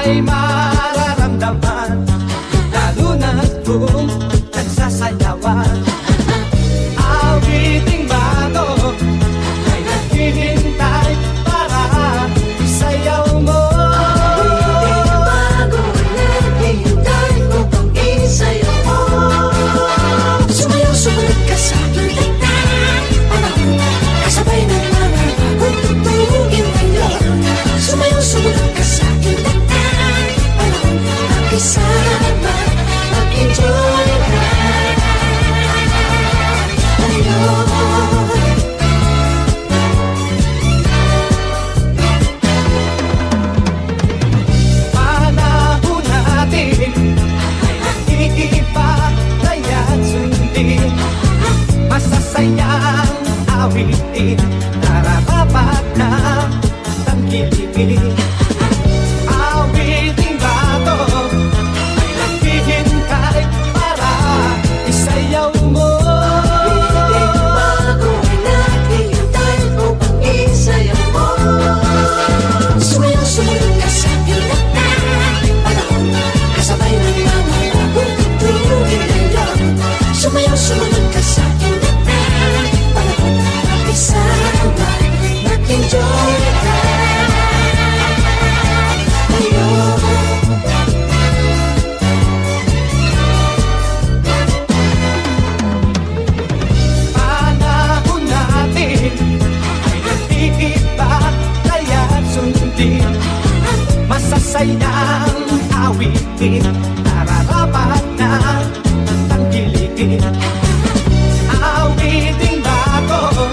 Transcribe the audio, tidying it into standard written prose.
ay mararamdaman, lalo na kung nagsasayawan. Awiting bago ay naghihintay para isayaw mo. Awiting bago ay naghihintay upang isayaw mo. Sumayaw, sumunod ka sa aking tagtay, panahon kasabay ng mga bagong tugtugin ngayon. Sumayaw, sumunod ka sa aking tagtay, panahon makisama, mag-enjoy ka ngayon. Panahon natin ay nag-iiba, kaya't sundin masasayang awitin, nararapat na tangkilikin. Awiting bago ay naghihintay para isayaw mo. Awiting bago ay naghihintay upang isayaw mo. Sumayaw, sumunod ka sa aking tagtay, panahon kasabay ng mga bagong tugtugin ngayon. Sumayaw, sumunod ka sa aking tagtay, panahon makisama, mag-enjoy ka ngayon. Panahon natin ay nag-iiba, kaya't sundin masasayang awitin, nararapat na tangkilikin. Awiting bago